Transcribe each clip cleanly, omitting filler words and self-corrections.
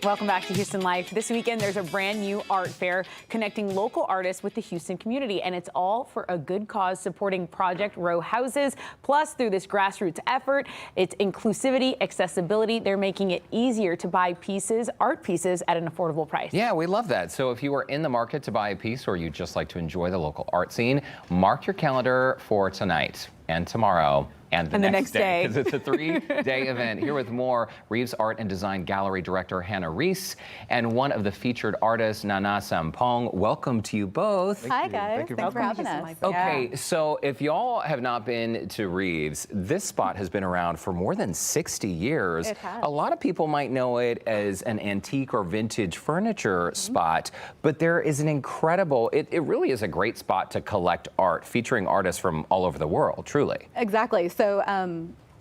Welcome back to Houston Life. This weekend, there's a brand new art fair connecting local artists with the Houston community, and it's all for a good cause, supporting Project Row houses. Plus, through this grassroots effort, it's inclusivity, accessibility. They're making it easier to buy pieces, art pieces, at an affordable price. Yeah, we love that. So if you are in the market to buy a piece or you just like to enjoy the local art scene, mark your calendar for tonight and tomorrow. And the next day, because it's a 3-day event. Here with more, Reeves Art and Design Gallery Director Hannah Reese and one of the featured artists, Nana Sampong. Welcome to you both. Hi, guys. Thanks for having us. Okay, so if y'all have not been to Reeves, this spot has been around for more than 60 years. It has. A lot of people might know it as an antique or vintage furniture spot, but there is an incredible, it really is a great spot to collect art, featuring artists from all over the world, truly. Exactly. So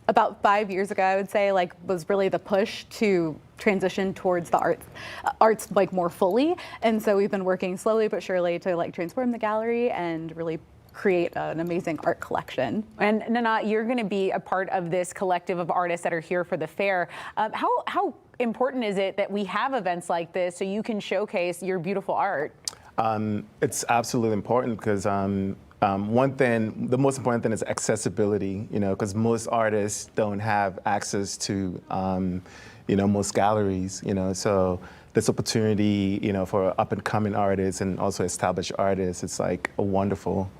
about 5 years ago, I would say, was really the push to transition towards the arts more fully. And so we've been working slowly but surely to transform the gallery and really create an amazing art collection. And Nana, you're going to be a part of this collective of artists that are here for the fair. How important is it that we have events like this so you can showcase your beautiful art? It's absolutely important because the most important thing is accessibility, because most artists don't have access to, most galleries, so this opportunity, for up-and-coming artists and also established artists, it's a wonderful,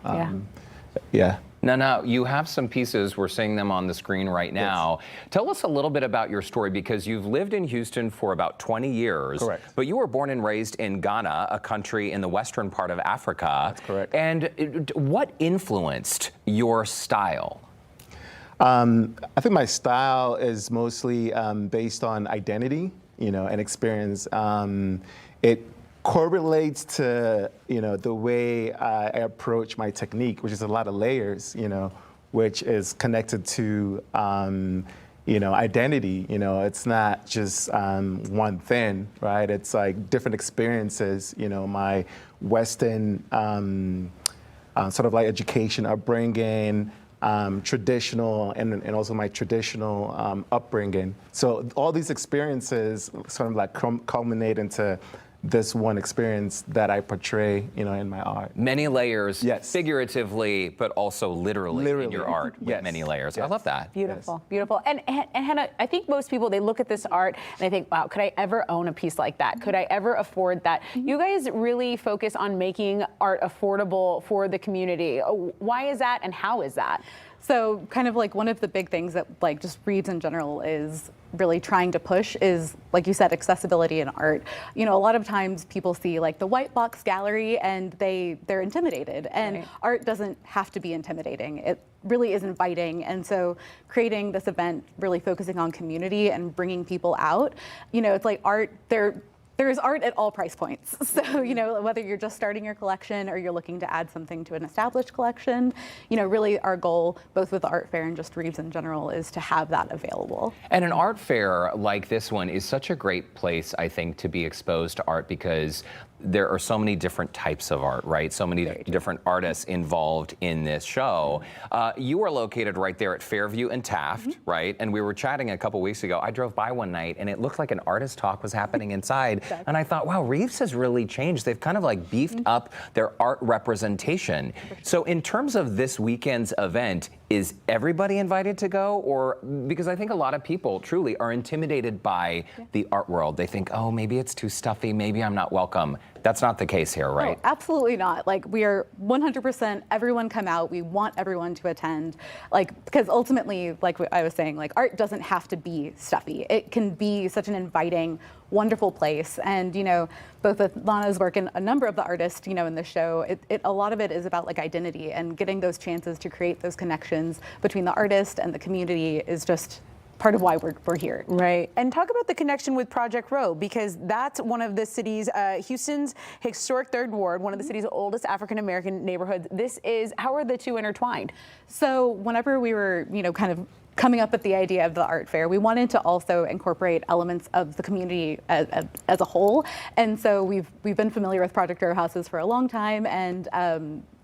yeah. Now, you have some pieces. We're seeing them on the screen right now. Yes. Tell us a little bit about your story, because you've lived in Houston for about 20 years. Correct. But you were born and raised in Ghana, a country in the western part of Africa. That's correct. And what influenced your style? I think my style is mostly based on identity, and experience. It correlates to the way I approach my technique, which is a lot of layers, which is connected to identity. It's not just one thing, right? It's different experiences. My Western sort of education, upbringing, traditional, and also my traditional upbringing. So all these experiences sort of culminate into this one experience that I portray, in my art. Many layers, yes. Figuratively, but also literally in your art with yes. many layers. Yes. I love that. Beautiful, yes. Beautiful. And Hannah, I think most people, they look at this art and they think, wow, could I ever own a piece like that? Could I ever afford that? You guys really focus on making art affordable for the community. Why is that, and how is that? So kind of one of the big things that just Reeves in general is really trying to push is, like you said, accessibility in art. A lot of times people see the white box gallery and they're intimidated, and right. Art doesn't have to be intimidating. It really is inviting. And so creating this event, really focusing on community and bringing people out, it's art, there is art at all price points. So, whether you're just starting your collection or you're looking to add something to an established collection, really our goal, both with the art fair and just Reeves in general, is to have that available. And an art fair like this one is such a great place, I think, to be exposed to art, because there are so many different types of art, right? So many different artists involved in this show. You are located right there at Fairview and Taft, right? And we were chatting a couple weeks ago. I drove by one night and it looked like an artist talk was happening inside. Exactly. And I thought, wow, Reeves has really changed. They've kind of beefed up their art representation. So in terms of this weekend's event, is everybody invited to go? Or, because I think a lot of people truly are intimidated by the art world. They think, oh, maybe it's too stuffy, maybe I'm not welcome. That's not the case here, right? No, absolutely not. We are 100% everyone come out. We want everyone to attend. Because ultimately, like I was saying, art doesn't have to be stuffy. It can be such an inviting, wonderful place. And, both with Lana's work and a number of the artists, in the show, a lot of it is about identity, and getting those chances to create those connections between the artist and the community is just part of why we're here. Right. And talk about the connection with Project Row, because that's one of the city's, Houston's historic third ward, one of the city's oldest African-American neighborhoods. How are the two intertwined? So whenever we were, kind of coming up with the idea of the art fair, we wanted to also incorporate elements of the community as a whole. And so we've been familiar with Project Row houses for a long time, and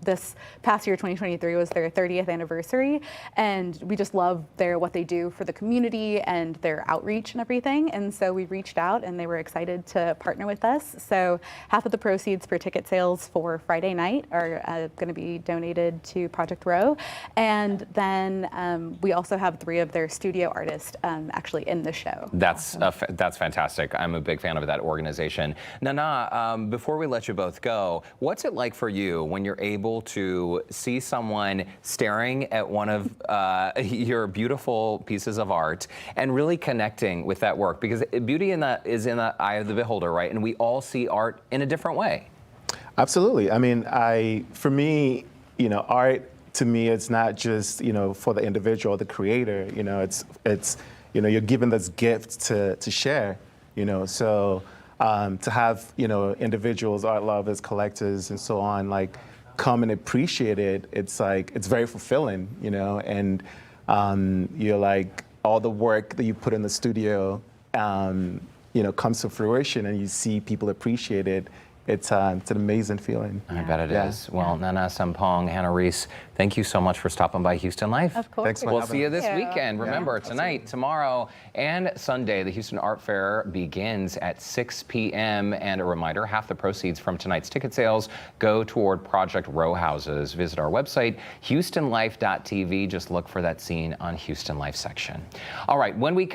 this past year, 2023, was their 30th anniversary, and we just love what they do for the community and their outreach and everything. And so we reached out, and they were excited to partner with us. So half of the proceeds for ticket sales for Friday night are going to be donated to Project Row, and then we also have 3 of their studio artists actually in the show. That's fantastic. I'm a big fan of that organization. Nana, before we let you both go, what's it like for you when you're able to see someone staring at one of your beautiful pieces of art and really connecting with that work? Because beauty is in the eye of the beholder, right? And we all see art in a different way. Absolutely. I mean, for me, art to me, it's not just, for the individual, the creator. It's you're given this gift to share. So to have individuals, art lovers, collectors, and so on, like come and appreciate it. It's very fulfilling. And you're like, all the work that you put in the studio, comes to fruition, and you see people appreciate it. It's an amazing feeling. I bet it is. Well, Nana Sampong, Hannah Reese, thank you so much for stopping by Houston Life. Of course. Thanks. We'll see you this weekend. Remember, tonight, tomorrow, and Sunday, the Houston Art Fair begins at 6 p.m. And a reminder, half the proceeds from tonight's ticket sales go toward Project Row Houses. Visit our website, HoustonLife.tv. Just look for that scene on Houston Life section. All right, when we come